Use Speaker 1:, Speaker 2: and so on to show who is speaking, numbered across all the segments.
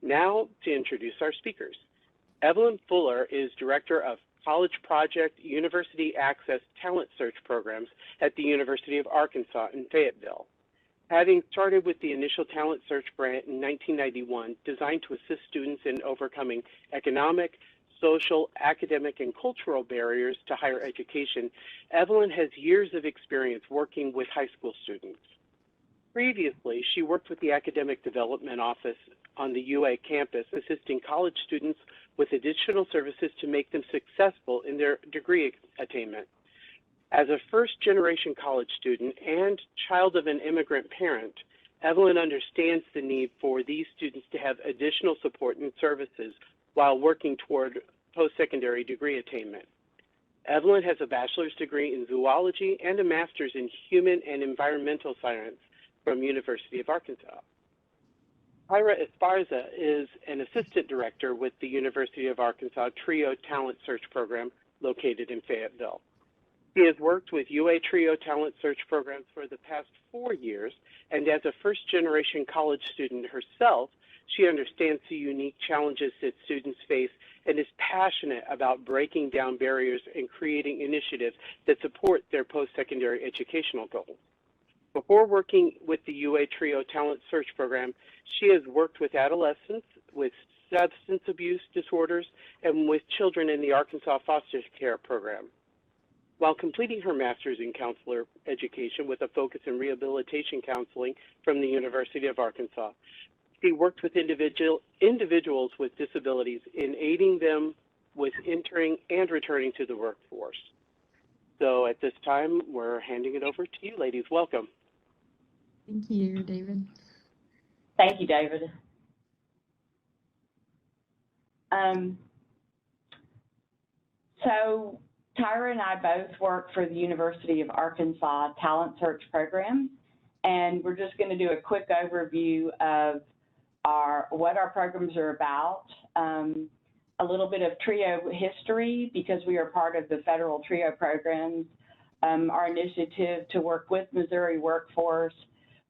Speaker 1: Now to introduce our speakers. Evelyn Fuller is Director of College Project University Access Talent Search Programs at the University of Arkansas in Fayetteville. Having started with the initial talent search grant in 1991, designed to assist students in overcoming economic, social, academic, and cultural barriers to higher education, Evelyn has years of experience working with high school students. Previously, she worked with the Academic Development Office on the UA campus, assisting college students with additional services to make them successful in their degree attainment. As a first-generation college student and child of an immigrant parent, Evelyn understands the need for these students to have additional support and services while working toward post-secondary degree attainment. Evelyn has a bachelor's degree in zoology and a master's in human and environmental science from University of Arkansas. Tyra Esparaza is an assistant director with the University of Arkansas TRIO Talent Search Program located in Fayetteville. She has worked with UA TRIO Talent Search Programs for the past 4 years, and as a first-generation college student herself, she understands the unique challenges that students face and is passionate about breaking down barriers and creating initiatives that support their post-secondary educational goals. Before working with the UA TRIO Talent Search Program, she has worked with adolescents with substance abuse disorders and with children in the Arkansas Foster Care Program. While completing her master's in counselor education with a focus in rehabilitation counseling from the University of Arkansas, she worked with individuals with disabilities in aiding them with entering and returning to the workforce. So at this time, we're handing it over to you, ladies. Welcome.
Speaker 2: Thank you, David.
Speaker 3: Thank you, David. So Tyra and I both work for the University of Arkansas Talent Search Program, and we're just going to do a quick overview of what our programs are about, a little bit of TRIO history because we are part of the federal TRIO programs, our initiative to work with Missouri workforce.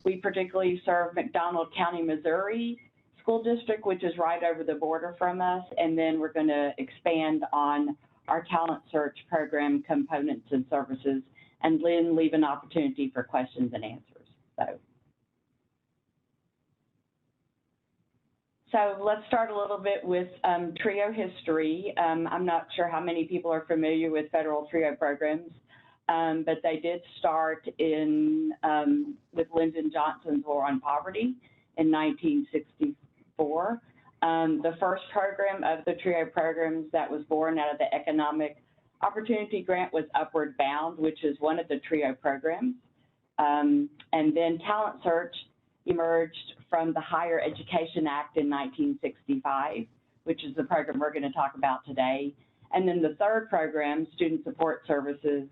Speaker 3: We particularly serve McDonald County, Missouri School District, which is right over the border from us, and then we're going to expand on our talent search program components and services, and then leave an opportunity for questions and answers. So let's start a little bit with TRIO history. I'm not sure how many people are familiar with federal TRIO programs, but they did start with Lyndon Johnson's War on Poverty in 1964. The first program of the TRIO programs that was born out of the Economic Opportunity Grant was Upward Bound, which is one of the TRIO programs. And then Talent Search emerged from the Higher Education Act in 1965, which is the program we're going to talk about today. And then the third program, Student Support Services,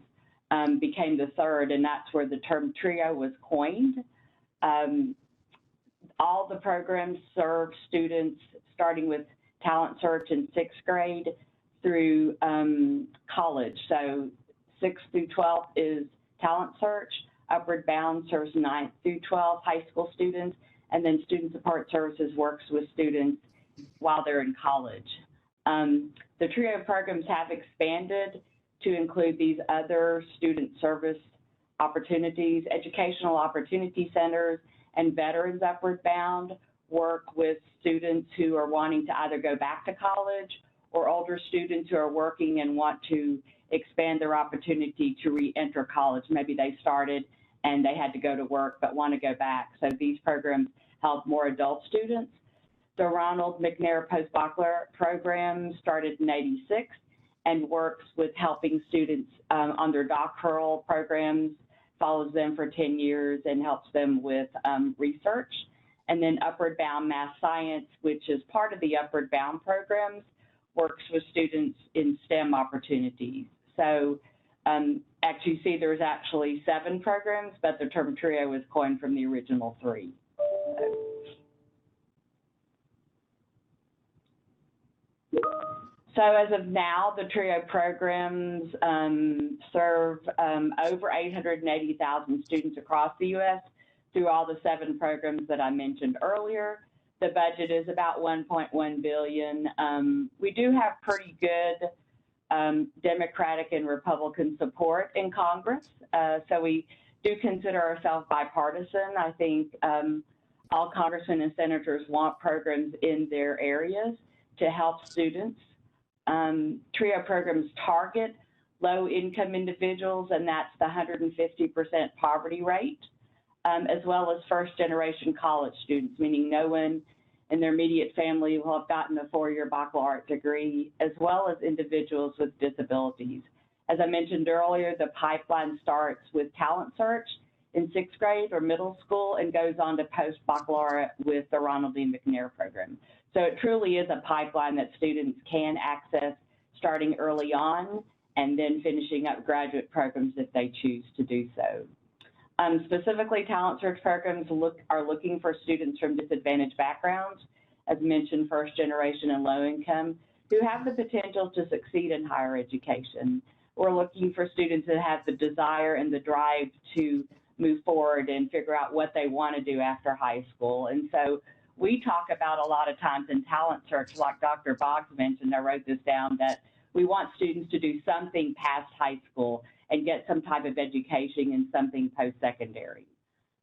Speaker 3: became the third, and that's where the term TRIO was coined. All the programs serve students starting with talent search in 6th grade through college. So 6th through 12th is talent search. Upward Bound serves 9th through 12th high school students, and then Student Support Services works with students while they're in college. The TRIO programs have expanded to include these other student service opportunities. Educational Opportunity Centers and Veterans Upward Bound work with students who are wanting to either go back to college or older students who are working and want to expand their opportunity to re-enter college. Maybe they started and they had to go to work but want to go back. So these programs help more adult students. The Ronald McNair Postbachelor program started in '86 and works with helping students on their doctoral programs, follows them for 10 years and helps them with research. And then Upward Bound Math Science, which is part of the Upward Bound programs, works with students in STEM opportunities. So actually you see there's actually 7 programs, but the term TRIO was coined from the original 3. So as of now, the TRIO programs serve over 880,000 students across the U.S. through all the 7 programs that I mentioned earlier. The budget is about $1.1 billion. We do have pretty good Democratic and Republican support in Congress, so we do consider ourselves bipartisan. I think all congressmen and senators want programs in their areas to help students. TRIO programs target low-income individuals, and that's the 150% poverty rate, as well as first-generation college students, meaning no one in their immediate family will have gotten a four-year baccalaureate degree, as well as individuals with disabilities. As I mentioned earlier, the pipeline starts with talent search in sixth grade or middle school and goes on to post-baccalaureate with the Ronald D. McNair program. So it truly is a pipeline that students can access starting early on and then finishing up graduate programs if they choose to do so. Specifically, talent search programs are looking for students from disadvantaged backgrounds, as mentioned, first generation and low income, who have the potential to succeed in higher education. We're looking for students that have the desire and the drive to move forward and figure out what they want to do after high school. And so we talk about a lot of times in talent search, like Dr. Boggs mentioned, I wrote this down, that we want students to do something past high school and get some type of education in something post-secondary.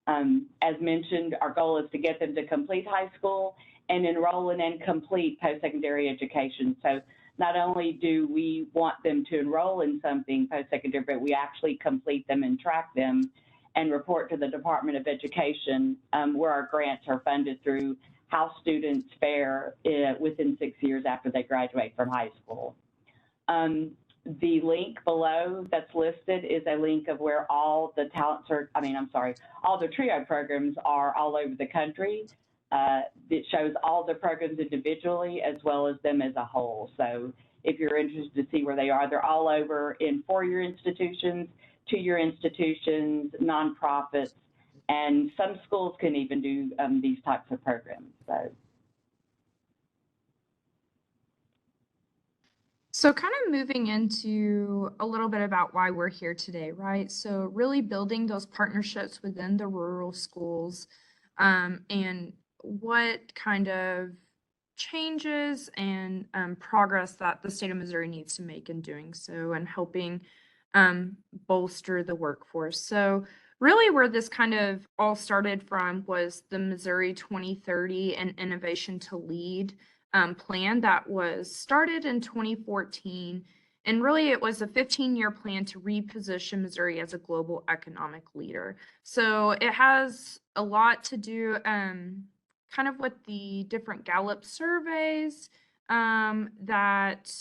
Speaker 3: As mentioned, our goal is to get them to complete high school and enroll in and complete post-secondary education. So not only do we want them to enroll in something post-secondary, but we actually complete them and track them and report to the Department of Education where our grants are funded through how students fare within 6 years after they graduate from high school. The link below that's listed is a link of where all the all the TRIO programs are all over the country. It shows all the programs individually as well as them as a whole. So if you're interested to see where they are, they're all over in four-year institutions, two-year institutions, nonprofits, and some schools can even do these types of programs.
Speaker 2: So kind of moving into a little bit about why we're here today, right? So really building those partnerships within the rural schools and what kind of changes and progress that the state of Missouri needs to make in doing so and helping bolster the workforce. So really where this kind of all started from was the Missouri 2030 and Innovation to Lead plan that was started in 2014. And really it was a 15-year plan to reposition Missouri as a global economic leader. So it has a lot to do kind of with the different Gallup surveys that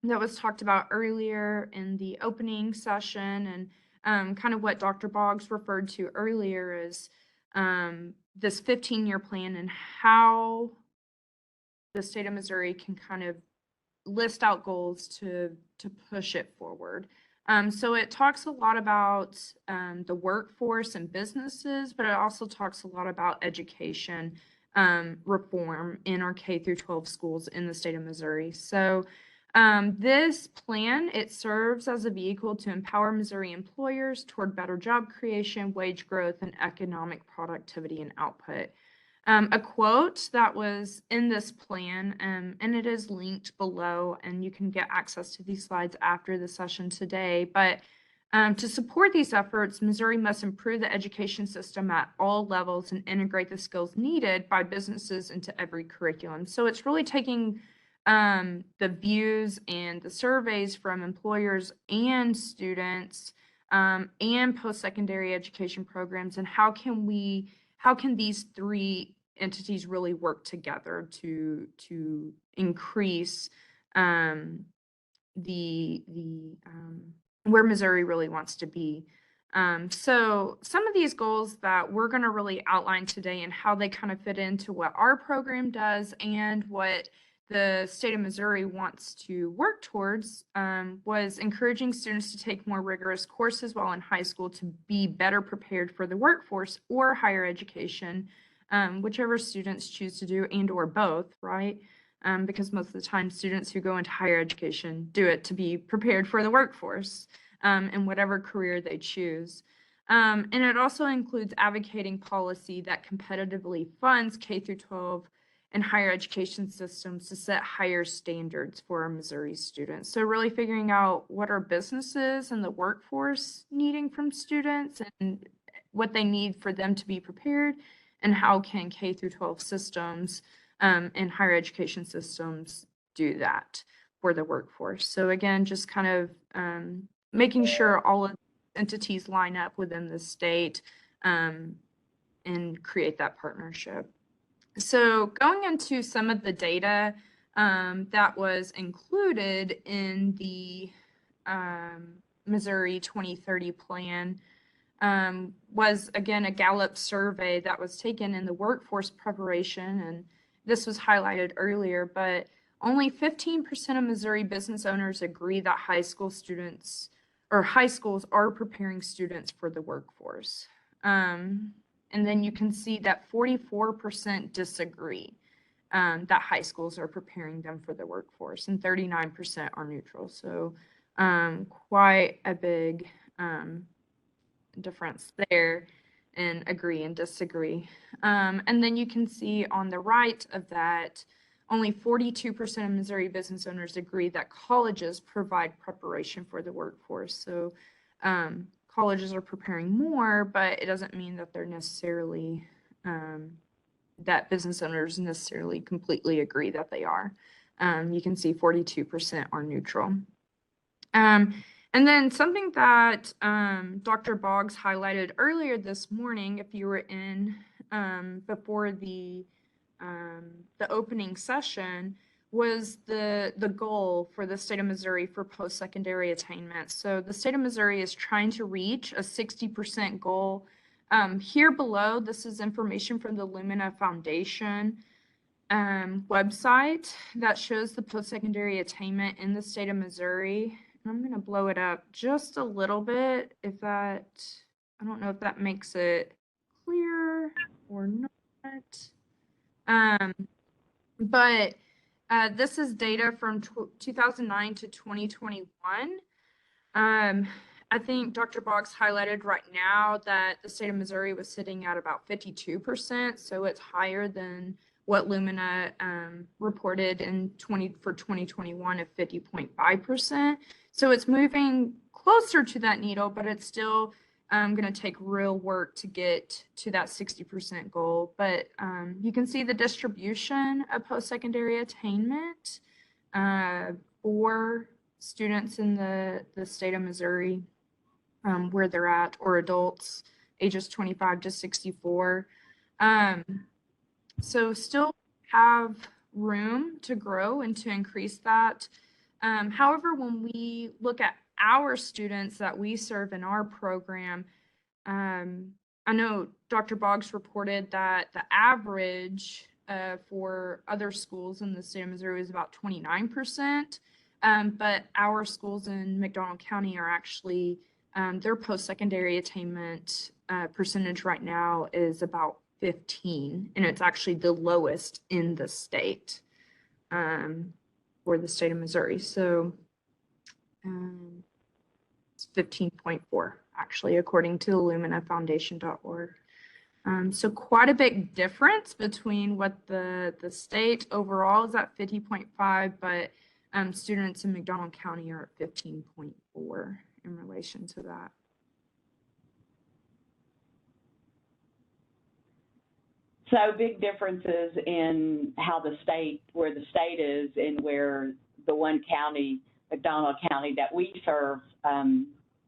Speaker 2: was talked about earlier in the opening session, and kind of what Dr. Boggs referred to earlier is this 15-year plan and how the state of Missouri can kind of list out goals to push it forward. So it talks a lot about the workforce and businesses, but it also talks a lot about education reform in our K through 12 schools in the state of Missouri. So this plan, it serves as a vehicle to empower Missouri employers toward better job creation, wage growth, and economic productivity and output. A quote that was in this plan, and it is linked below, and you can get access to these slides after the session today, but to support these efforts, Missouri must improve the education system at all levels and integrate the skills needed by businesses into every curriculum. So it's really taking the views and the surveys from employers and students and post-secondary education programs, and how can these three entities really work together to increase where Missouri really wants to be. So some of these goals that we're going to really outline today and how they kind of fit into what our program does and what the state of Missouri wants to work towards was encouraging students to take more rigorous courses while in high school to be better prepared for the workforce or higher education, whichever students choose to do, and or both, right? Because most of the time students who go into higher education do it to be prepared for the workforce in whatever career they choose. And it also includes advocating policy that competitively funds K through 12 and higher education systems to set higher standards for our Missouri students. So really figuring out what are businesses and the workforce needing from students and what they need for them to be prepared, and how can K through 12 systems and higher education systems do that for the workforce. So again, just kind of making sure all of entities line up within the state and create that partnership. So going into some of the data that was included in the Missouri 2030 plan was, again, a Gallup survey that was taken in the workforce preparation, and this was highlighted earlier, but only 15% of Missouri business owners agree that high school students or high schools are preparing students for the workforce. And then you can see that 44% disagree that high schools are preparing them for the workforce, and 39% are neutral. So quite a big difference there in agree and disagree. And then you can see on the right of that, only 42% of Missouri business owners agree that colleges provide preparation for the workforce. So colleges are preparing more, but it doesn't mean that they're necessarily, that business owners necessarily completely agree that they are. You can see 42% are neutral. And then something that Dr. Boggs highlighted earlier this morning, if you were in before the opening session, was the goal for the state of Missouri for post-secondary attainment. So the state of Missouri is trying to reach a 60% goal. Here below, this is information from the Lumina Foundation website that shows the post-secondary attainment in the state of Missouri. And I'm going to blow it up just a little bit if that, I don't know if that makes it clear or not. But this is data from 2009 to 2021. I think Dr. Boggs highlighted right now that the state of Missouri was sitting at about 52%, so it's higher than what Lumina reported in for 2021 of 50.5%. So it's moving closer to that needle, but it's still going to take real work to get to that 60% goal. But you can see the distribution of post-secondary attainment for students in the state of Missouri, where they're at, or adults ages 25 to 64. So still have room to grow and to increase that. However, when we look at our students that we serve in our program, I know Dr. Boggs reported that the average for other schools in the state of Missouri is about 29%, but our schools in McDonald County are actually, their post-secondary attainment percentage right now is about 15, and it's actually the lowest in the state for the state of Missouri. So it's 15.4 actually, according to luminafoundation.org. So quite a big difference between what the state overall is at 50.5, but students in McDonald County are at 15.4 in relation to that.
Speaker 3: So big differences in how the state, where the state is and where the one county, McDonald County, that we serve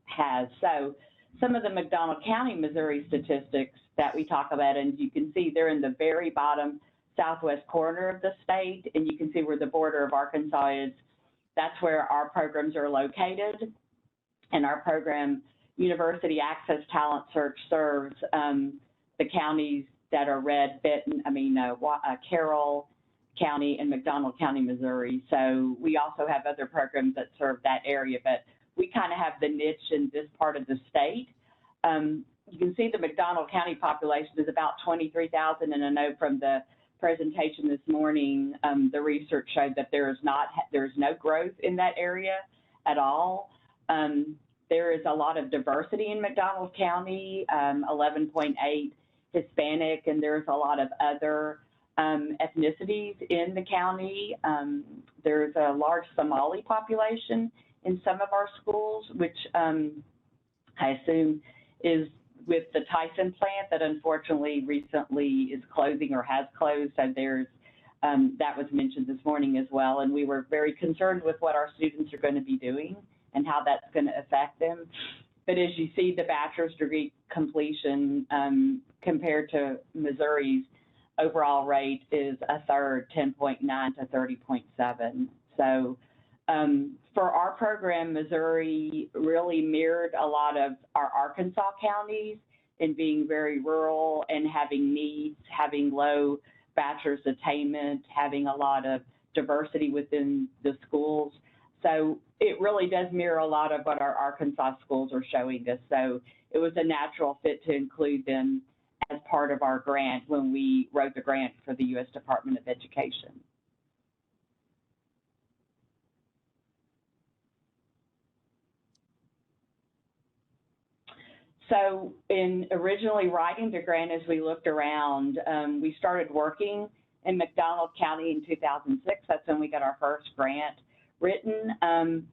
Speaker 3: has. So some of the McDonald County, Missouri statistics that we talk about, and you can see they're in the very bottom southwest corner of the state, and you can see where the border of Arkansas is. That's where our programs are located. And our program, University Access Talent Search, serves the counties that are red, Carroll County and McDonald County, Missouri. So we also have other programs that serve that area, but we kind of have the niche in this part of the state. You can see the McDonald County population is about 23,000, and I know from the presentation this morning, the research showed that there is no growth in that area at all. There is a lot of diversity in McDonald County, 11.8 Hispanic, and there's a lot of other ethnicities in the county. There's a large Somali population in some of our schools, which I assume is with the Tyson plant that unfortunately recently is closing or has closed. So there's that was mentioned this morning as well, and we were very concerned with what our students are going to be doing and how that's going to affect them. But as you see, the bachelor's degree completion compared to Missouri's overall rate is a third, 10.9 to 30.7. So for our program, Missouri really mirrored a lot of our Arkansas counties in being very rural and having needs, having low bachelor's attainment, having a lot of diversity within the schools. So it really does mirror a lot of what our Arkansas schools are showing us. So it was a natural fit to include them as part of our grant when we wrote the grant for the U.S. Department of Education. So in originally writing the grant, as we looked around, we started working in McDonald County in 2006. That's when we got our first grant written.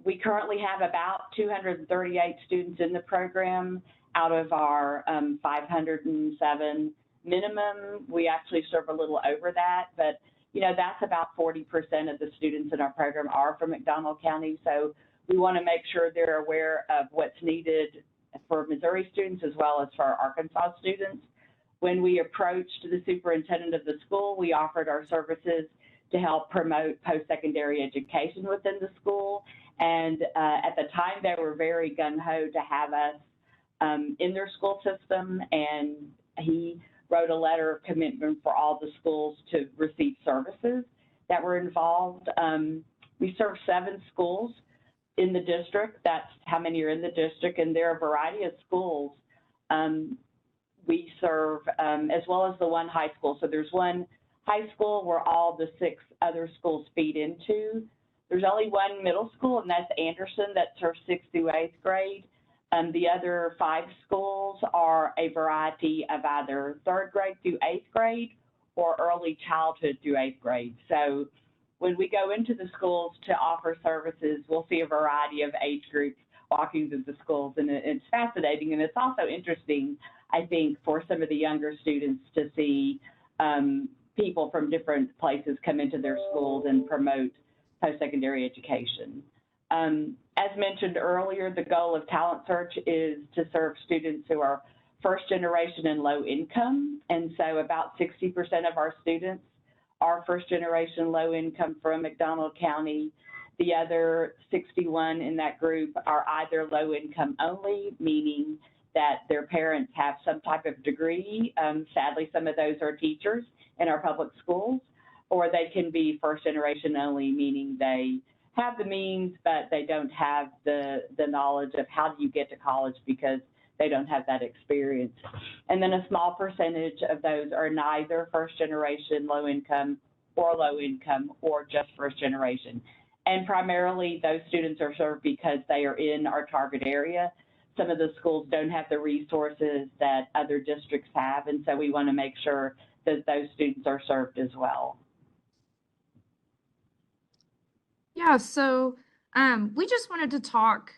Speaker 3: We currently have about 238 students in the program out of our 507 minimum. We actually serve a little over that, but you know, that's about 40% of the students in our program are from McDonald County. So we want to make sure they're aware of what's needed for Missouri students as well as for our Arkansas students. When we approached the superintendent of the school, we offered our services to help promote post-secondary education within the school. And at the time, they were very gung-ho to have us in their school system, and he wrote a letter of commitment for all the schools to receive services that were involved. We serve 7 schools in the district. That's how many are in the district, and there are a variety of schools we serve, as well as the one high school. So there's one high school where all the 6 other schools feed into. There's only one middle school, and that's Anderson, that serves 6th through 8th grade. The other 5 schools are a variety of either 3rd grade through 8th grade or early childhood through 8th grade. So when we go into the schools to offer services, we'll see a variety of age groups walking through the schools, and it's fascinating. And it's also interesting, I think, for some of the younger students to see people from different places come into their schools and promote post-secondary education. As mentioned earlier, the goal of Talent Search is to serve students who are first generation and low income. And so about 60% of our students are first generation low income from McDonald County. The other 61 in that group are either low income only, meaning that their parents have some type of degree. Sadly, some of those are teachers in our public schools, or they can be first generation only, meaning they have the means, but they don't have the knowledge of how do you get to college because they don't have that experience. And then a small percentage of those are neither first generation low income or just first generation. And primarily those students are served because they are in our target area. Some of the schools don't have the resources that other districts have, and so we want to make sure that those students are served as well.
Speaker 2: Yeah, so we just wanted to talk,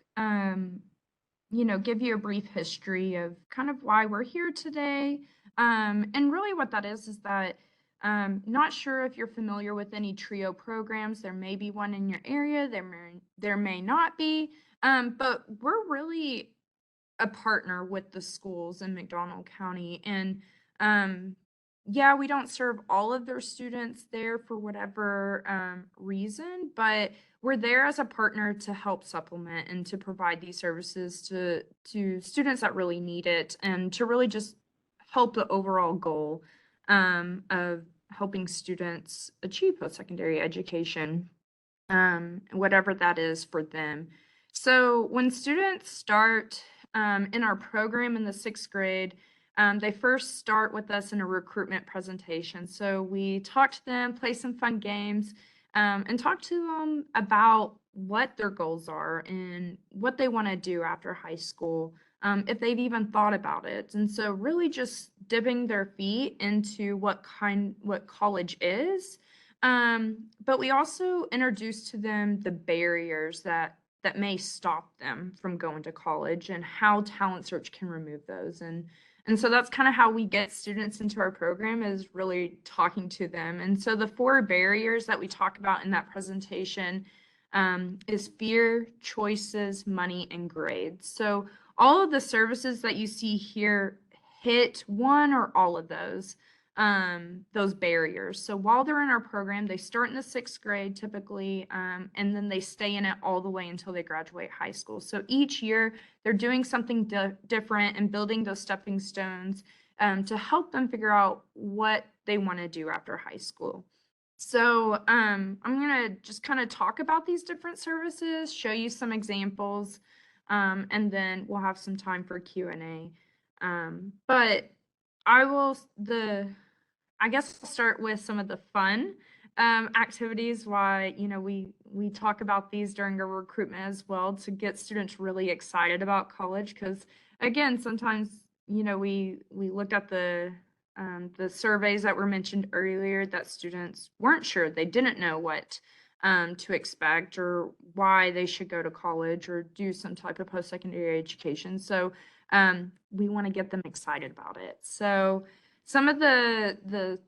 Speaker 2: give you a brief history of kind of why we're here today. And really what that is that not sure if you're familiar with any TRIO programs. There may be one in your area, there may not be, but we're really a partner with the schools in McDonald County. And yeah, we don't serve all of their students there for whatever reason, but we're there as a partner to help supplement and to provide these services to students that really need it, and to really just help the overall goal of helping students achieve post-secondary education, whatever that is for them. So when students start in our program in the 6th grade, they first start with us in a recruitment presentation. So we talk to them, play some fun games, and talk to them about what their goals are and what they want to do after high school, if they've even thought about it. And so really just dipping their feet into what college is. But we also introduce to them the barriers that may stop them from going to college and how Talent Search can remove those. And so that's kind of how we get students into our program, is really talking to them. And so the 4 barriers that we talk about in that presentation is fear, choices, money, and grades. So all of the services that you see here hit one or all of those barriers. So while they're in our program, they start in the 6th grade typically, and then they stay in it all the way until they graduate high school. So each year they're doing something different and building those stepping stones to help them figure out what they want to do after high school. So I'm going to just kind of talk about these different services, show you some examples, and then we'll have some time for Q&A. But I guess I'll start with some of the fun activities. Why, we talk about these during our recruitment as well, to get students really excited about college. Because again, sometimes, we looked at the surveys that were mentioned earlier, that students weren't sure. They didn't know what to expect or why they should go to college or do some type of post-secondary education. So we want to get them excited about it. So some of the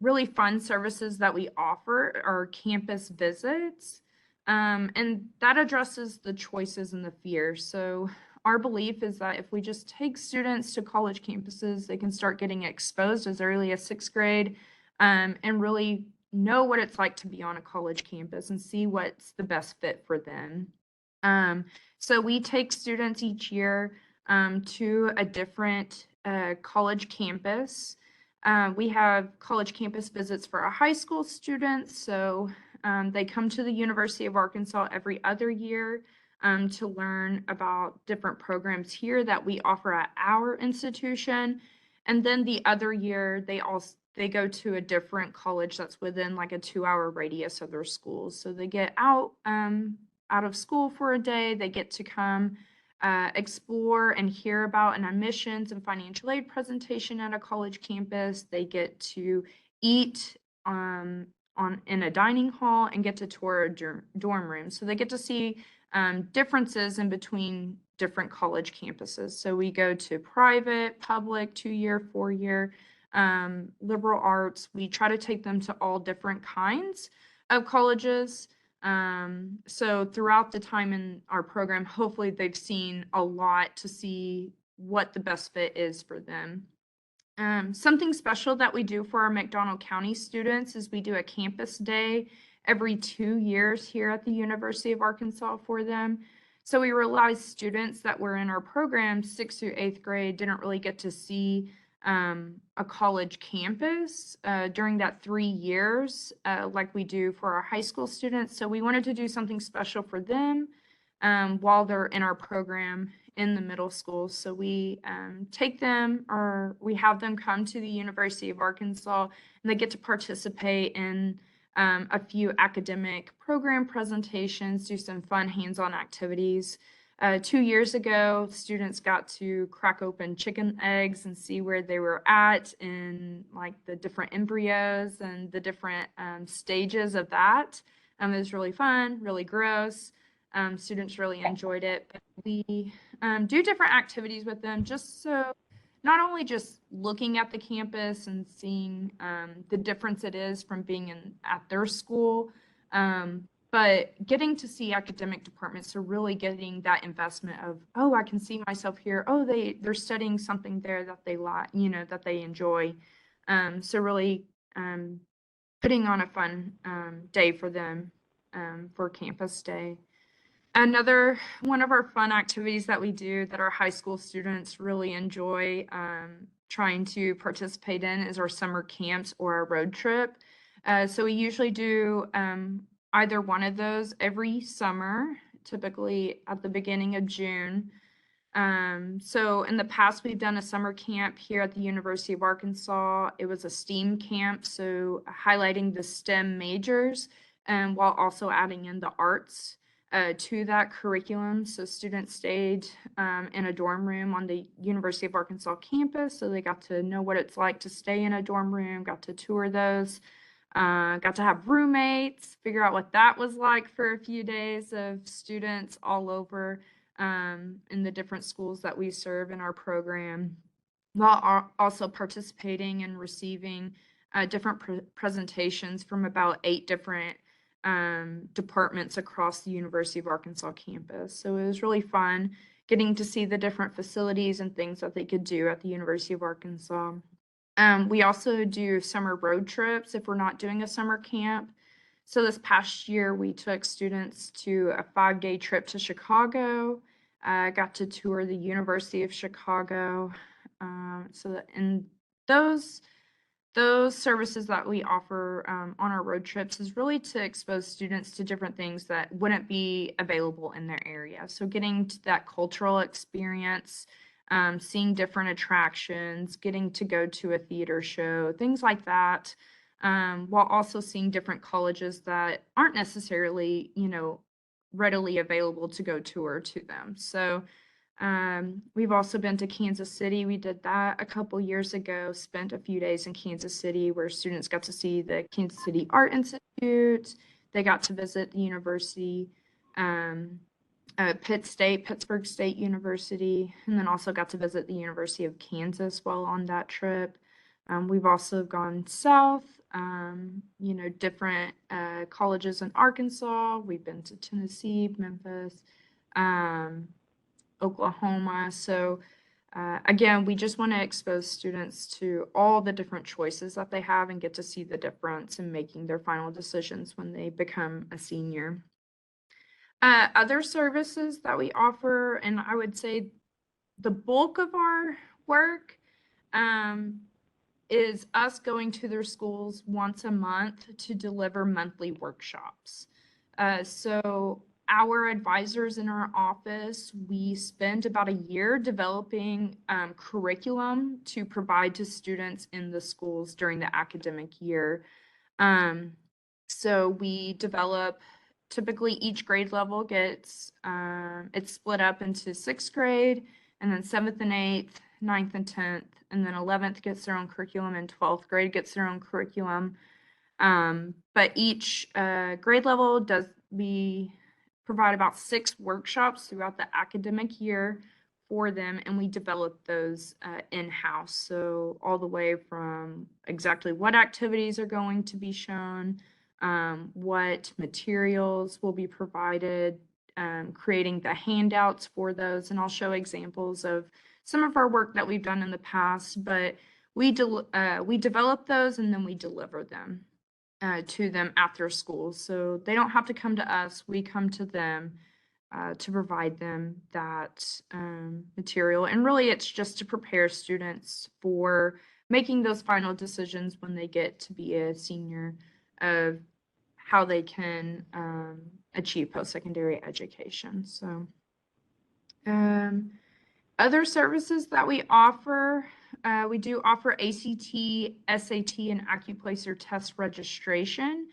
Speaker 2: really fun services that we offer are campus visits, and that addresses the choices and the fears. So our belief is that if we just take students to college campuses, they can start getting exposed as early as 6th grade, and really know what it's like to be on a college campus and see what's the best fit for them. So we take students each year to a different college campus. We have college campus visits for our high school students. So they come to the University of Arkansas every other year to learn about different programs here that we offer at our institution. And then the other year, they go to a different college that's within like a 2-hour radius of their schools. So they get out of school for a day. They get to come explore and hear about an admissions and financial aid presentation at a college campus. They get to eat in a dining hall and get to tour a dorm room. So they get to see differences in between different college campuses. So we go to private, public, 2-year, 4-year, liberal arts. We try to take them to all different kinds of colleges. So throughout the time in our program, hopefully they've seen a lot to see what the best fit is for them. Something special that we do for our McDonald County students is we do a campus day every 2 years here at the University of Arkansas for them. So we realized students that were in our program 6th through 8th grade didn't really get to see a college campus during that 3 years like we do for our high school students. So we wanted to do something special for them while they're in our program in the middle school. So we take them, or we have them come to the University of Arkansas, and they get to participate in a few academic program presentations, do some fun hands-on activities. 2 years ago, students got to crack open chicken eggs and see where they were at in like the different embryos and the different stages of that. It was really fun, really gross. Students really enjoyed it. But we do different activities with them, just so not only just looking at the campus and seeing the difference it is from being at their school, but getting to see academic departments, so really getting that investment of, oh, I can see myself here. Oh, they're studying something there that they like, that they enjoy. So really putting on a fun day for them for campus day. Another one of our fun activities that we do that our high school students really enjoy trying to participate in is our summer camps or our road trip. So we usually do either one of those every summer, typically at the beginning of June. So in the past, we've done a summer camp here at the University of Arkansas. It was a STEAM camp, so highlighting the STEM majors. and while also adding in the arts to that curriculum. So students stayed in a dorm room on the University of Arkansas campus, so they got to know what it's like to stay in a dorm room, got to tour those, got to have roommates, figure out what that was like for a few days of students all over in the different schools that we serve in our program, while also participating and receiving different presentations from about 8 different departments across the University of Arkansas campus. So it was really fun getting to see the different facilities and things that they could do at the University of Arkansas. We also do summer road trips if we're not doing a summer camp. So this past year, we took students to a 5-day trip to Chicago. Got to tour the University of Chicago. And those services that we offer on our road trips is really to expose students to different things that wouldn't be available in their area. So getting to that cultural experience, seeing different attractions, getting to go to a theater show, things like that, while also seeing different colleges that aren't necessarily, readily available to go tour to them. So we've also been to Kansas City. We did that a couple years ago, spent a few days in Kansas City where students got to see the Kansas City Art Institute. They got to visit the university, Pittsburgh State University, and then also got to visit the University of Kansas while on that trip. We've also gone south, different colleges in Arkansas. We've been to Tennessee, Memphis, Oklahoma. So again, we just want to expose students to all the different choices that they have and get to see the difference in making their final decisions when they become a senior. Other services that we offer, and I would say the bulk of our work is us going to their schools once a month to deliver monthly workshops. So our advisors in our office, we spend about a year developing curriculum to provide to students in the schools during the academic year. So we develop, typically each grade level gets, it's split up into 6th grade, and then 7th and 8th, 9th and 10th, and then 11th gets their own curriculum, and 12th grade gets their own curriculum. But each grade level we provide about 6 workshops throughout the academic year for them, and we develop those in-house. So all the way from exactly what activities are going to be shown, what materials will be provided, creating the handouts for those, and I'll show examples of some of our work that we've done in the past, but we develop those and then we deliver them to them at their schools. So they don't have to come to us, we come to them to provide them that material. And really it's just to prepare students for making those final decisions when they get to be a senior of how they can achieve post-secondary education. So other services that we offer, we do offer ACT, SAT, and Accuplacer test registration.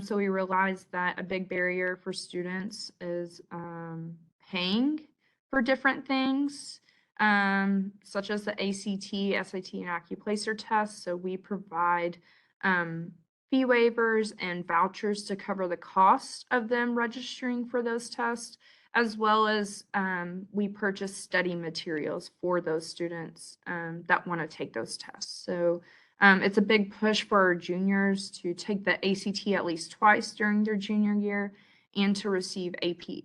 Speaker 2: So we realize that a big barrier for students is paying for different things, such as the ACT, SAT, and Accuplacer tests. So we provide fee waivers and vouchers to cover the cost of them registering for those tests, as well as we purchase study materials for those students that want to take those tests. So it's a big push for our juniors to take the ACT at least twice during their junior year and to receive ACT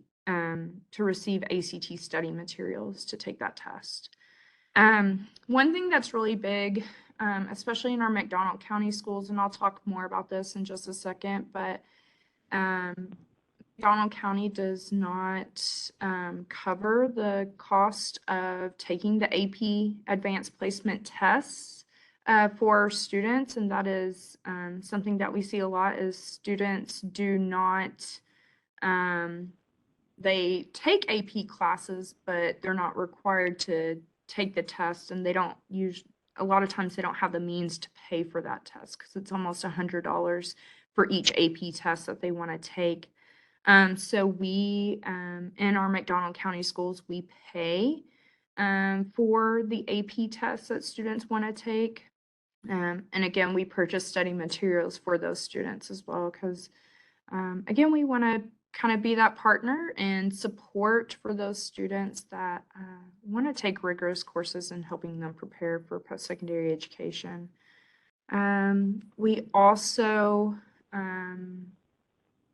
Speaker 2: study materials to take that test. One thing that's really big, especially in our McDonald County schools, and I'll talk more about this in just a second, but McDonald County does not cover the cost of taking the AP advanced placement tests for students, and that is something that we see a lot is students do not, they take AP classes, but they're not required to take the test, and they don't use, a lot of times they don't have the means to pay for that test because it's almost $100 for each AP test that they want to take. So we, in our McDonald County schools, we pay for the AP tests that students want to take. And again, we purchase study materials for those students as well, because again, we want to kind of be that partner and support for those students that want to take rigorous courses and helping them prepare for post-secondary education. We also,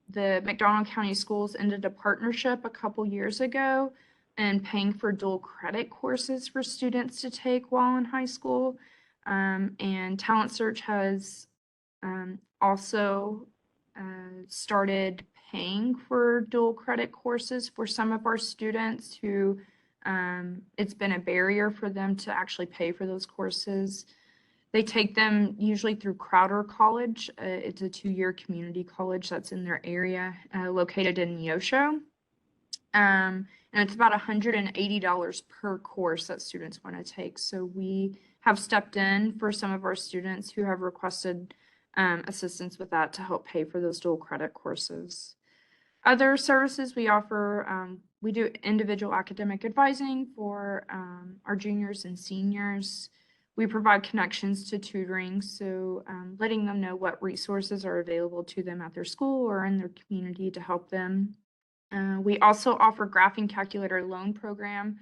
Speaker 2: the McDonald County Schools ended a partnership a couple years ago and paying for dual credit courses for students to take while in high school. And Talent Search has also started paying for dual credit courses for some of our students who it's been a barrier for them to actually pay for those courses. They take them usually through Crowder College. It's a 2-year community college that's in their area, located in Neosho. And it's about $180 per course that students want to take. So we have stepped in for some of our students who have requested assistance with that to help pay for those dual credit courses. Other services we offer, we do individual academic advising for our juniors and seniors. We provide connections to tutoring, so letting them know what resources are available to them at their school or in their community to help them. We also offer graphing calculator loan program.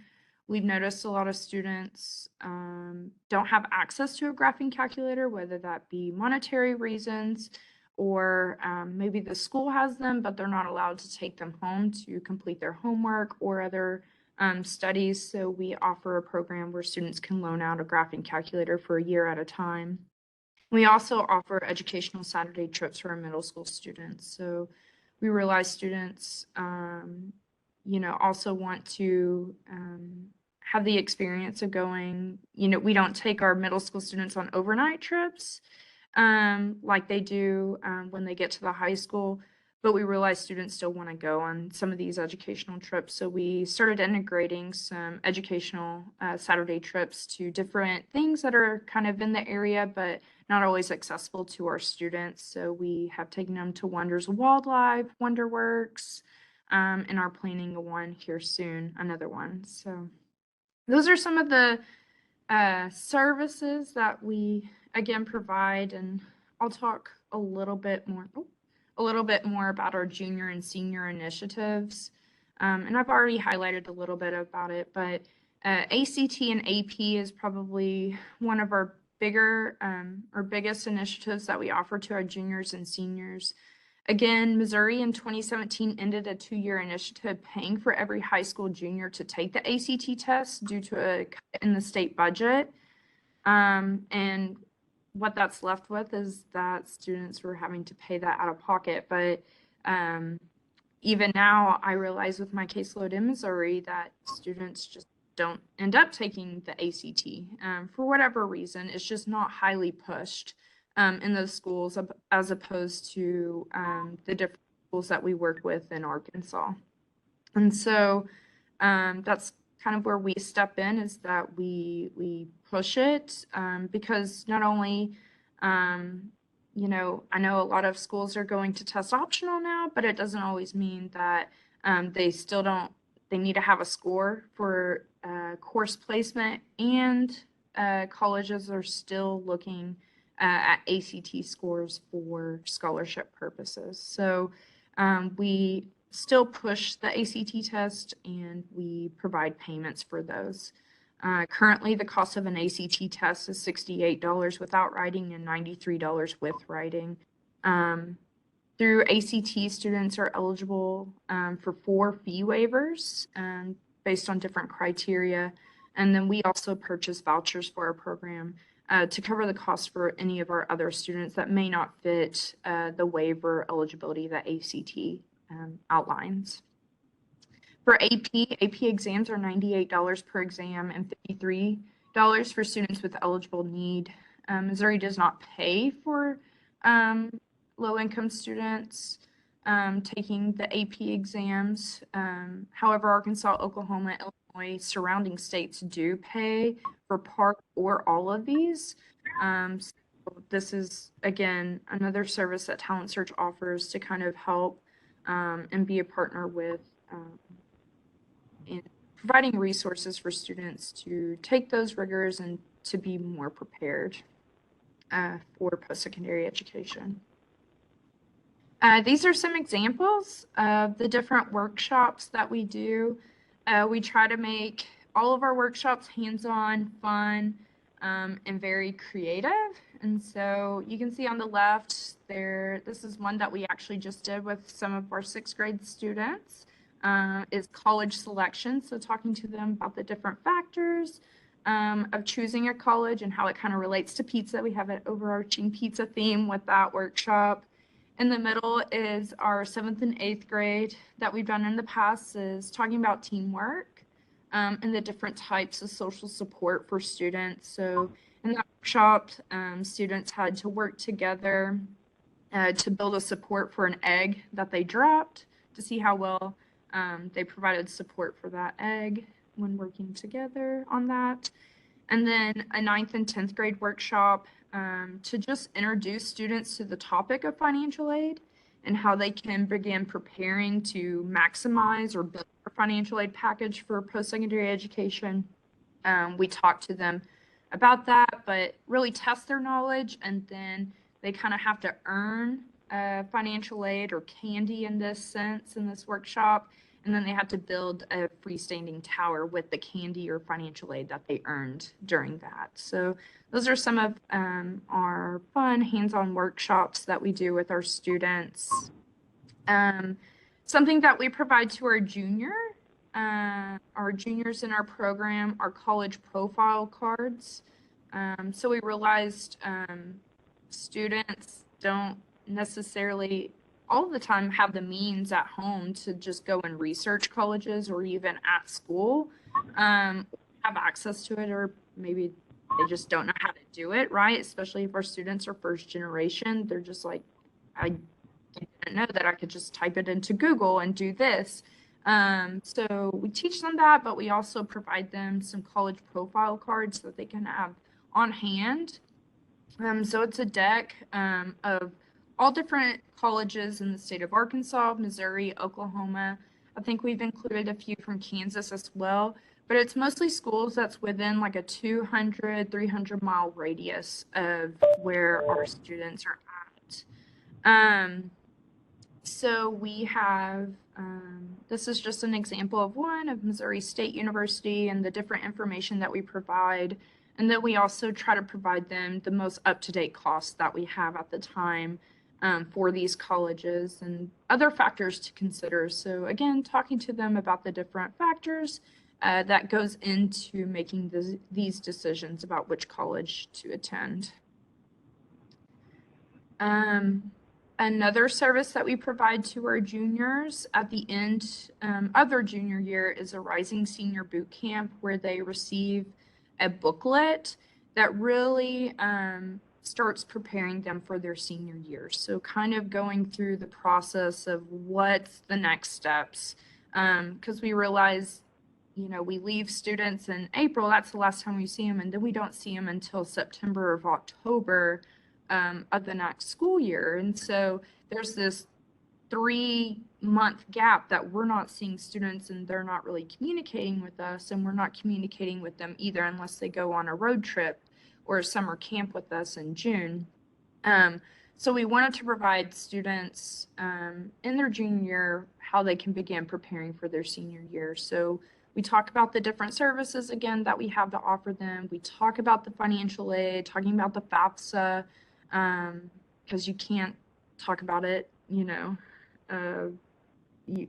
Speaker 2: We've noticed a lot of students don't have access to a graphing calculator, whether that be monetary reasons or maybe the school has them, but they're not allowed to take them home to complete their homework or other studies. So we offer a program where students can loan out a graphing calculator for a year at a time. We also offer educational Saturday trips for our middle school students. So we realize students, also want to have the experience of going, we don't take our middle school students on overnight trips like they do when they get to the high school, but we realize students still want to go on some of these educational trips. So we started integrating some educational Saturday trips to different things that are kind of in the area, but not always accessible to our students. So we have taken them to Wonders of Wildlife, Wonderworks, and are planning one here soon, another one. So those are some of the services that we again provide, and I'll talk a little bit more about our junior and senior initiatives. And I've already highlighted a little bit about it, but ACT and AP is probably one of our biggest initiatives that we offer to our juniors and seniors. Again, Missouri in 2017 ended a 2-year initiative paying for every high school junior to take the ACT test due to a cut in the state budget. And what that's left with is that students were having to pay that out of pocket. But even now, I realize with my caseload in Missouri that students just don't end up taking the ACT for whatever reason. It's just not highly pushed in those schools as opposed to the different schools that we work with in Arkansas. And so that's kind of where we step in, is that we push it because not only, I know a lot of schools are going to test optional now, but it doesn't always mean that they need to have a score for course placement, and colleges are still looking at ACT scores for scholarship purposes. So we still push the ACT test, and we provide payments for those. Currently, the cost of an ACT test is $68 without writing and $93 with writing. Through ACT, students are eligible for 4 fee waivers based on different criteria. And then we also purchase vouchers for our program to cover the cost for any of our other students that may not fit the waiver eligibility that ACT outlines. For AP exams are $98 per exam and $53 for students with eligible need. Missouri does not pay for low-income students taking the AP exams. However, Arkansas, Oklahoma, Illinois, surrounding states do pay for part or all of these. this is, again, another service that Talent Search offers to kind of help and be a partner with in providing resources for students to take those rigors and to be more prepared for post-secondary education. These are some examples of the different workshops that we do. We try to make all of our workshops hands-on, fun, and very creative. And so you can see on the left there, this is one that we actually just did with some of our 6th grade students, is college selection. So talking to them about the different factors of choosing a college and how it kind of relates to pizza. We have an overarching pizza theme with that workshop. In the middle is our 7th and 8th grade that we've done in the past, is talking about teamwork and the different types of social support for students. So in that workshop, students had to work together to build a support for an egg that they dropped, to see how well they provided support for that egg when working together on that. And then a 9th and 10th grade workshop to just introduce students to the topic of financial aid and how they can begin preparing to maximize or build a financial aid package for post-secondary education. We talk to them about that, but really test their knowledge, and then they kind of have to earn financial aid or candy in this sense in this workshop. And then they had to build a freestanding tower with the candy or financial aid that they earned during that. So those are some of our fun hands-on workshops that we do with our students. Something that we provide to our juniors in our program are college profile cards. So we realized students don't necessarily all the time have the means at home to just go and research colleges, or even at school have access to it, or maybe they just don't know how to do it, right? Especially if our students are first generation, they're just like, I didn't know that I could just type it into Google and do this. So we teach them that, but we also provide them some college profile cards that they can have on hand. So it's a deck of all different colleges in the state of Arkansas, Missouri, Oklahoma. I think we've included a few from Kansas as well, but it's mostly schools that's within like a 200, 300 mile radius of where our students are at. So we have, this is just an example of one of Missouri State University and the different information that we provide. And then we also try to provide them the most up-to-date costs that we have at the time for these colleges and other factors to consider. So again, talking to them about the different factors that goes into making these decisions about which college to attend. Another service that we provide to our juniors at the end of their junior year is a Rising Senior Boot Camp, where they receive a booklet that really starts preparing them for their senior year. So kind of going through the process of what's the next steps, because we realize, you know, we leave students in April, that's the last time we see them, and then we don't see them until September or October of the next school year. And so there's this 3-month gap that we're not seeing students, and they're not really communicating with us, and we're not communicating with them either unless they go on a road trip or a summer camp with us in June. So we wanted to provide students in their junior year how they can begin preparing for their senior year. So we talk about the different services again that we have to offer them. We talk about the financial aid, talking about the FAFSA, because you can't talk about it, you know, you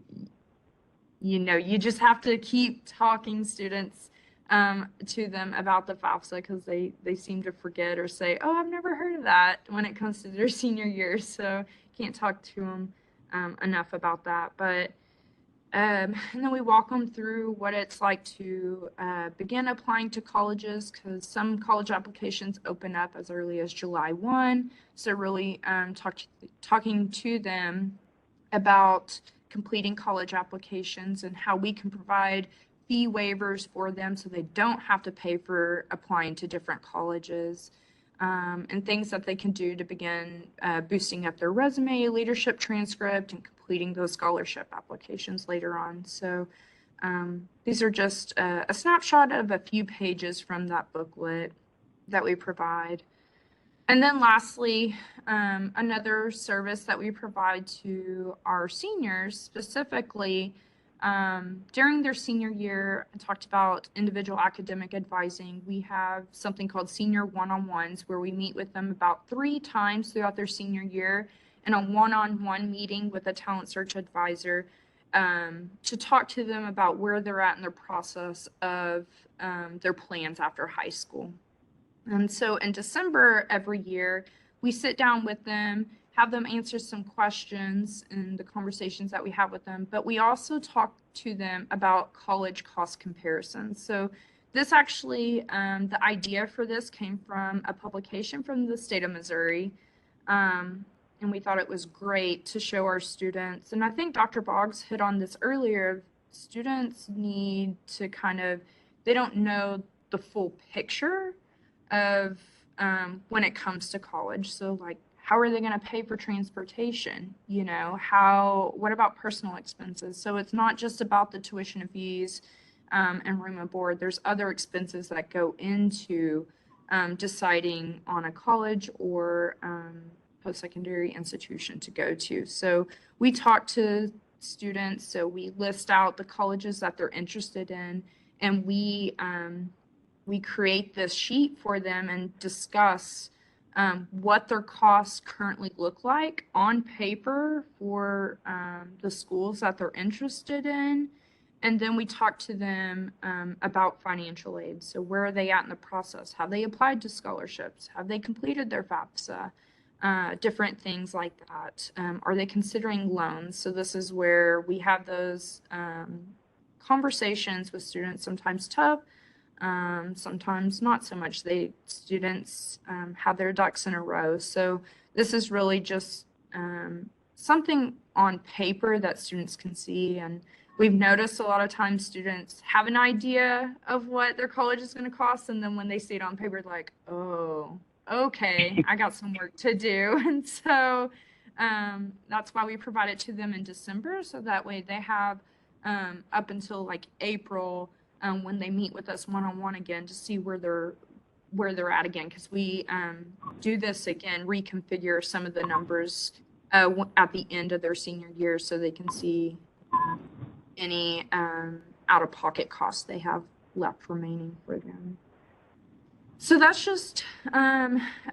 Speaker 2: just have to keep talking students to them about the FAFSA, because they seem to forget or say, oh, I've never heard of that when it comes to their senior year. So can't talk to them enough about that. But and then we walk them through what it's like to begin applying to colleges, because some college applications open up as early as July 1. So really talking to them about completing college applications and how we can provide fee waivers for them so they don't have to pay for applying to different colleges. and things that they can do to begin boosting up their resume, leadership transcript, and completing those scholarship applications later on. So these are just a snapshot of a few pages from that booklet that we provide. And then lastly, another service that we provide to our seniors, specifically during their senior year, I talked about individual academic advising. We have something called senior one-on-ones where we meet with them about 3 times throughout their senior year in a one-on-one meeting with a talent search advisor to talk to them about where they're at in their process of their plans after high school. And so in December every year, we sit down with them, have them answer some questions in the conversations that we have with them, but we also talk to them about college cost comparisons. So this actually, the idea for this came from a publication from the state of Missouri. And we thought it was great to show our students. And I think Dr. Boggs hit on this earlier. Students need to they don't know the full picture of when it comes to college. So like, how are they going to pay for transportation? You know, what about personal expenses? So it's not just about the tuition fees and room and board. There's other expenses that go into deciding on a college or post-secondary institution to go to. So we talk to students, so we list out the colleges that they're interested in, and we create this sheet for them and discuss what their costs currently look like on paper for the schools that they're interested in. And then we talk to them about financial aid. So where are they at in the process? Have they applied to scholarships? Have they completed their FAFSA? Different things like that. Are they considering loans? So this is where we have those conversations with students, sometimes tough, sometimes not so much. Students have their ducks in a row. So this is really just something on paper that students can see. And we've noticed a lot of times students have an idea of what their college is going to cost. And then when they see it on paper, they're like, oh, okay, I got some work to do. And so that's why we provide it to them in December. So that way they have up until like April when they meet with us one-on-one again to see where they're at again, because we do this again, reconfigure some of the numbers at the end of their senior year so they can see any out-of-pocket costs they have left remaining for them. So that's just,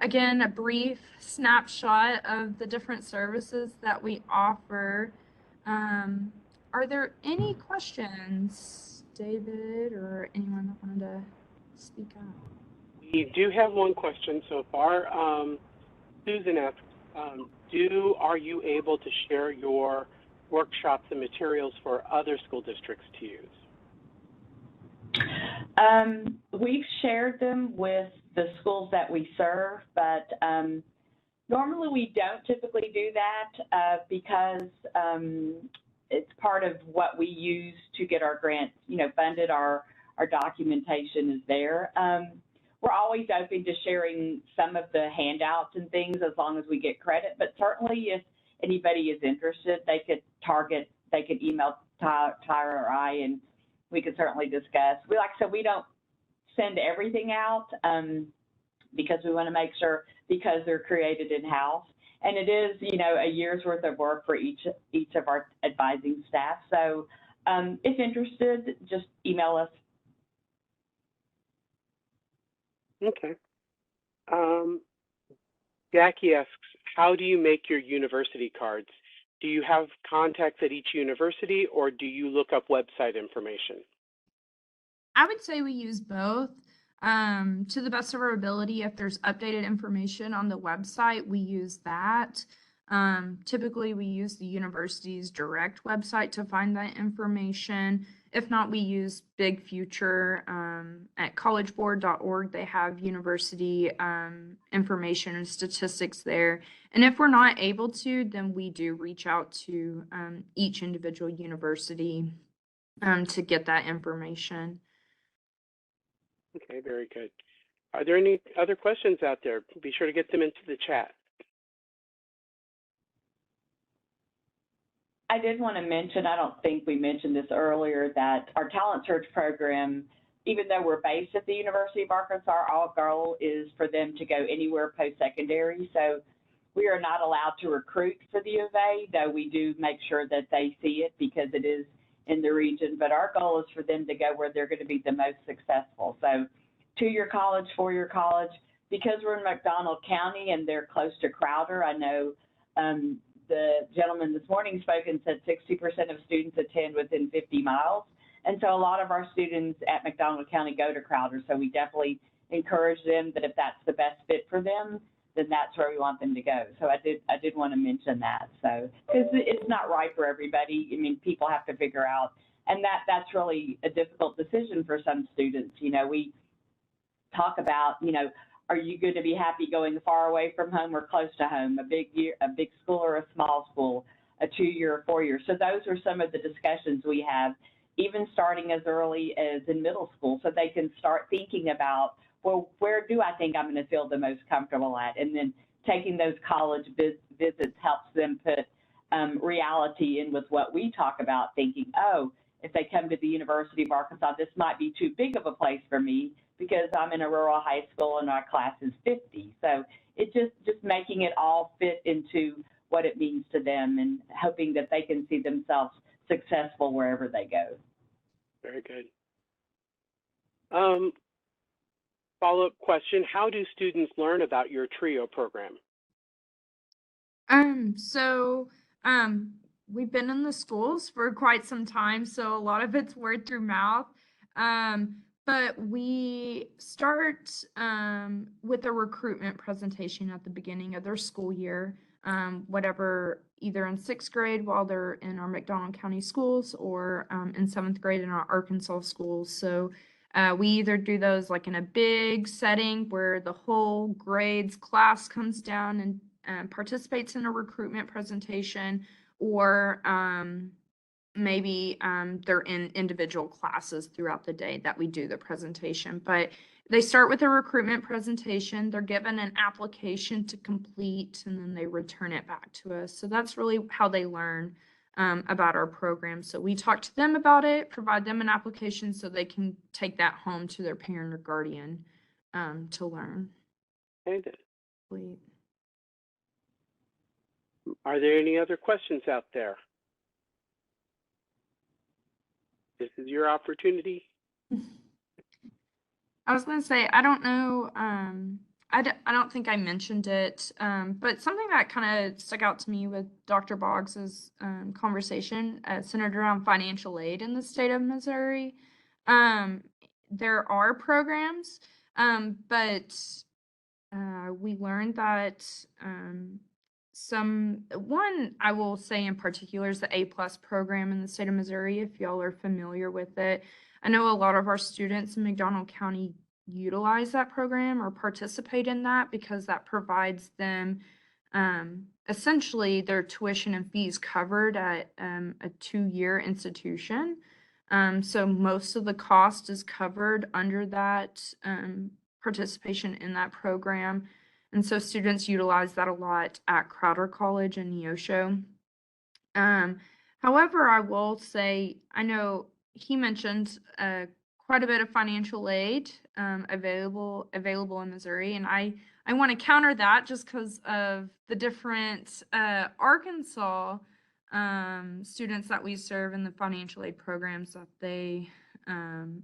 Speaker 2: again, a brief snapshot of the different services that we offer. Are there any questions, David, or anyone that wanted to speak up?
Speaker 1: We do have one question so far. Susan asks, are you able to share your workshops and materials for other school districts to use?
Speaker 3: We've shared them with the schools that we serve, but normally we don't typically do that because it's part of what we use to get our grants, funded. Our documentation is there. We're always open to sharing some of the handouts and things as long as we get credit, but certainly if anybody is interested, they could email Tyra or I, and we could certainly discuss. Like I said, we don't send everything out because we want to make sure, because they're created in-house. And it is, a year's worth of work for each of our advising staff. So if interested, just email us.
Speaker 1: Okay. Jackie asks, how do you make your university cards? Do you have contacts at each university, or do you look up website information?
Speaker 2: I would say we use both. To the best of our ability, if there's updated information on the website, we use that. Typically, we use the university's direct website to find that information. If not, we use Big Future at collegeboard.org. They have university information and statistics there. And if we're not able to, then we do reach out to each individual university to get that information.
Speaker 1: Okay, very good. Are there any other questions out there? Be sure to get them into the chat.
Speaker 3: I did want to mention, I don't think we mentioned this earlier, that our talent search program, even though we're based at the University of Arkansas, our goal is for them to go anywhere post-secondary. So we are not allowed to recruit for the U of A, though we do make sure that they see it because it is in the region. But our goal is for them to go where they're going to be the most successful. So 2-year college, 4-year college, because we're in McDonald County and they're close to Crowder. I know the gentleman this morning spoke and said 60% of students attend within 50 miles. And so a lot of our students at McDonald County go to Crowder. So we definitely encourage them that if that's the best fit for them, then that's where we want them to go. So I did want to mention that. So, because it's not right for everybody. I mean, people have to figure out, and that's really a difficult decision for some students. You know, we talk about, you know, are you going to be happy going far away from home or close to home, a big school or a small school, a 2-year or 4-year? So those are some of the discussions we have, even starting as early as in middle school, so they can start thinking about, well, where do I think I'm going to feel the most comfortable at? And then taking those college visits helps them put reality in with what we talk about, thinking, oh, if they come to the University of Arkansas, this might be too big of a place for me, because I'm in a rural high school and our class is 50. So it's just making it all fit into what it means to them and hoping that they can see themselves successful wherever they go.
Speaker 1: Very good. Follow-up question, how do students learn about your TRIO program?
Speaker 2: We've been in the schools for quite some time, so a lot of it's word through mouth. But we start with a recruitment presentation at the beginning of their school year, whatever, either in 6th grade while they're in our McDonald County schools, or in 7th grade in our Arkansas schools. So we either do those like in a big setting where the whole grades class comes down and participates in a recruitment presentation, or maybe they're in individual classes throughout the day that we do the presentation. But they start with a recruitment presentation, they're given an application to complete, and then they return it back to us. So that's really how they learn about our program. So we talk to them about it, provide them an application so they can take that home to their parent or guardian to learn.
Speaker 1: Okay.
Speaker 2: Complete.
Speaker 1: Are there any other questions out there? This is your opportunity.
Speaker 2: I was going to say, I don't know, I don't think I mentioned it, but something that kind of stuck out to me with Dr. Boggs's conversation centered around financial aid in the state of Missouri. There are programs, but we learned that one I will say in particular is the A+ program in the state of Missouri, if y'all are familiar with it. I know a lot of our students in McDonald County utilize that program or participate in that because that provides them essentially their tuition and fees covered at a 2-year institution. So most of the cost is covered under that participation in that program. And so students utilize that a lot at Crowder College and Neosho. However, I will say, I know he mentioned quite a bit of financial aid available in Missouri, and I want to counter that just because of the different Arkansas students that we serve in the financial aid programs that they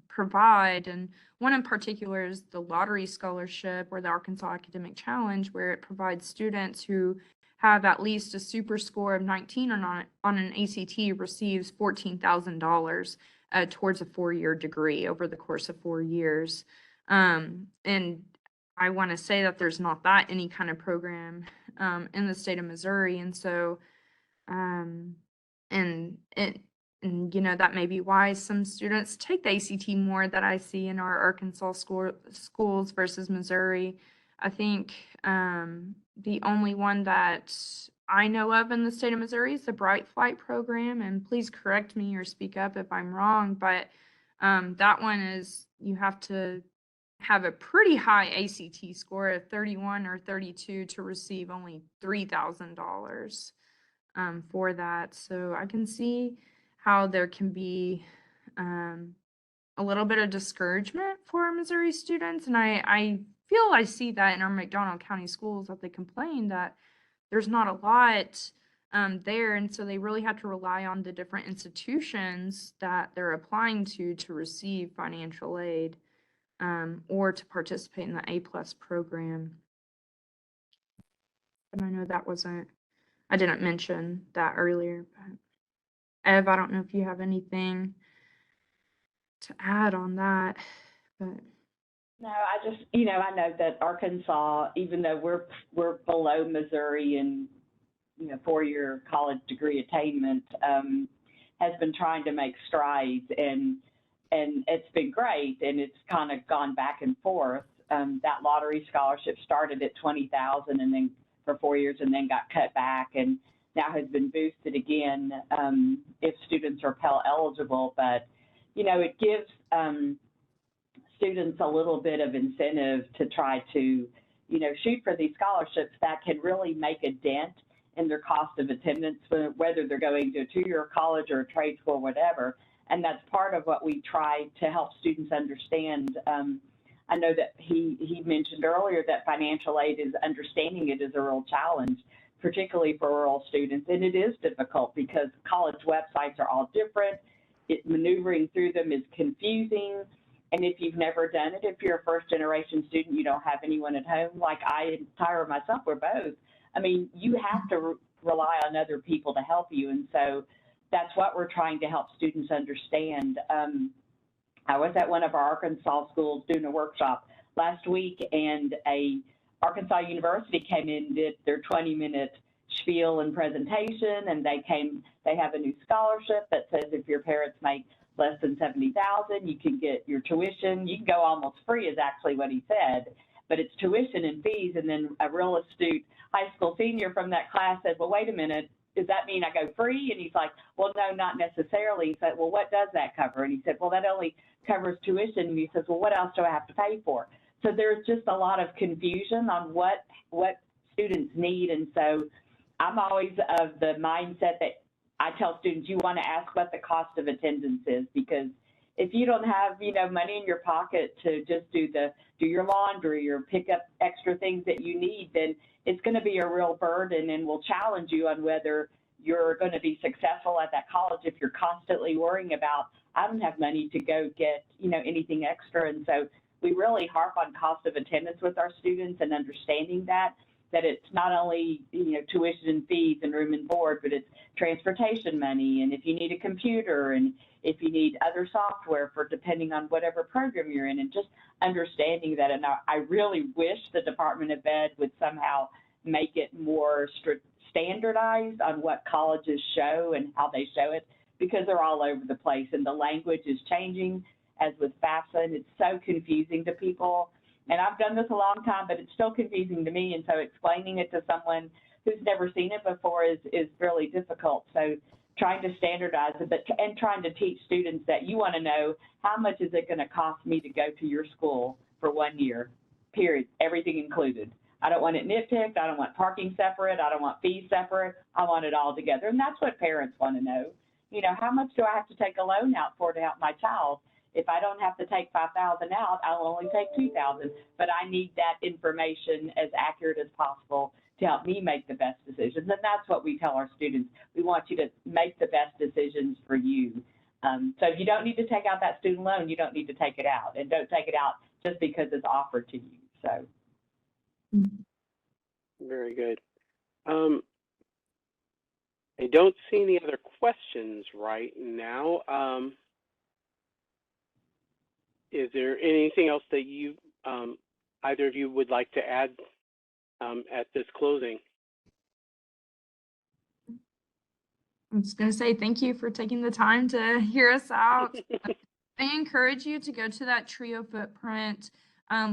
Speaker 2: provide. And one in particular is the lottery scholarship or the Arkansas Academic Challenge, where it provides students who have at least a super score of 19 on an ACT receives $14,000 towards a 4-year degree over the course of 4 years. And I want to say that there's not that any kind of program in the state of Missouri. And so, and you know, that may be why some students take the ACT more that I see in our Arkansas schools versus Missouri. I think the only one that I know of in the state of Missouri is the Bright Flight program, and please correct me or speak up if I'm wrong, but that one is you have to have a pretty high ACT score of 31 or 32 to receive only $3,000 for that. So I can see how there can be a little bit of discouragement for Missouri students. And I feel I see that in our McDonald County schools, that they complain that there's not a lot there. And so they really have to rely on the different institutions that they're applying to receive financial aid or to participate in the A+ program. And I know that I didn't mention that earlier, but Ev, I don't know if you have anything to add on that, but.
Speaker 3: No, I just, I know that Arkansas, even though we're below Missouri in, 4-year college degree attainment, has been trying to make strides, and it's been great, and it's kind of gone back and forth. That lottery scholarship started at $20,000 and then for 4 years, and then got cut back, and now has been boosted again if students are Pell eligible. But it gives students a little bit of incentive to try to, shoot for these scholarships that can really make a dent in their cost of attendance, whether they're going to a 2-year college or a trade school, whatever. And that's part of what we try to help students understand. I know that he mentioned earlier that financial aid understanding it is a real challenge, particularly for rural students. And it is difficult because college websites are all different. Maneuvering through them is confusing. And if you've never done it, if you're a first-generation student, you don't have anyone at home, like I and Tyra myself, we're both. I mean, you have to rely on other people to help you. And so that's what we're trying to help students understand. I was at one of our Arkansas schools doing a workshop last week, and a Arkansas University came in and did their 20-minute spiel and presentation, and they have a new scholarship that says if your parents make less than $70,000, you can get your tuition. You can go almost free, is actually what he said, but it's tuition and fees. And then a real astute high school senior from that class said, well, wait a minute, does that mean I go free? And he's like, well, no, not necessarily. He said, well, what does that cover? And he said, well, that only covers tuition. And he says, well, what else do I have to pay for? So there's just a lot of confusion on what students need. And so I'm always of the mindset that I tell students, you want to ask what the cost of attendance is, because if you don't have, money in your pocket to just do your laundry or pick up extra things that you need, then it's going to be a real burden and will challenge you on whether you're going to be successful at that college if you're constantly worrying about, I don't have money to go get, anything extra. And so we really harp on cost of attendance with our students and understanding that it's not only, tuition and fees and room and board, but it's transportation money, and if you need a computer, and if you need other software for depending on whatever program you're in, and just understanding that. And I really wish the Department of Ed would somehow make it more standardized on what colleges show and how they show it, because they're all over the place, and the language is changing, as with FAFSA, and it's so confusing to people. And I've done this a long time, but it's still confusing to me. And so explaining it to someone who's never seen it before is really difficult. So trying to standardize it, and trying to teach students that you want to know, how much is it going to cost me to go to your school for 1 year, period, everything included. I don't want it nitpicked. I don't want parking separate. I don't want fees separate. I want it all together. And that's what parents want to know. How much do I have to take a loan out for to help my child? If I don't have to take $5,000 out, I'll only take $2,000. But I need that information as accurate as possible to help me make the best decisions. And that's what we tell our students. We want you to make the best decisions for you. So if you don't need to take out that student loan, you don't need to take it out. And don't take it out just because it's offered to you. So.
Speaker 1: Very good. I don't see any other questions right now. Is there anything else that you, either of you would like to add at this closing?
Speaker 2: I'm just going to say thank you for taking the time to hear us out. I encourage you to go to that TRIO footprint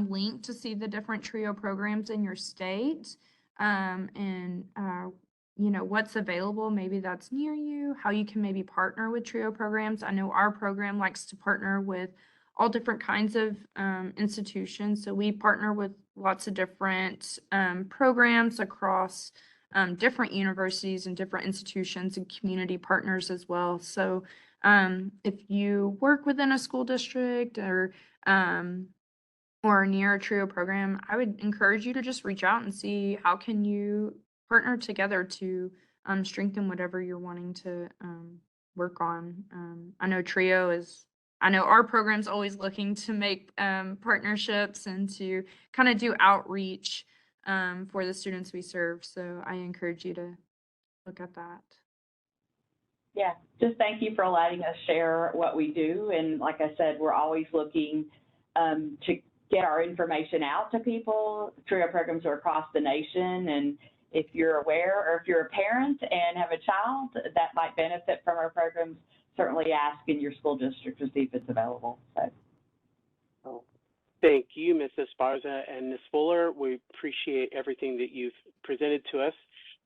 Speaker 2: link to see the different TRIO programs in your state, and what's available. Maybe that's near you, how you can maybe partner with TRIO programs. I know our program likes to partner with all different kinds of institutions. So we partner with lots of different programs across different universities and different institutions and community partners as well. So if you work within a school district or near a TRIO program, I would encourage you to just reach out and see how can you partner together to strengthen whatever you're wanting to work on. I know our program's always looking to make partnerships and to kind of do outreach for the students we serve. So I encourage you to look at that.
Speaker 3: Yeah, just thank you for letting us share what we do. And like I said, we're always looking to get our information out to people. TRIO programs are across the nation, and if you're aware or if you're a parent and have a child that might benefit from our programs, certainly ask in your school district to see if it's available. So.
Speaker 1: Thank you, Ms. Esparaza and Ms. Fuller. We appreciate everything that you've presented to us.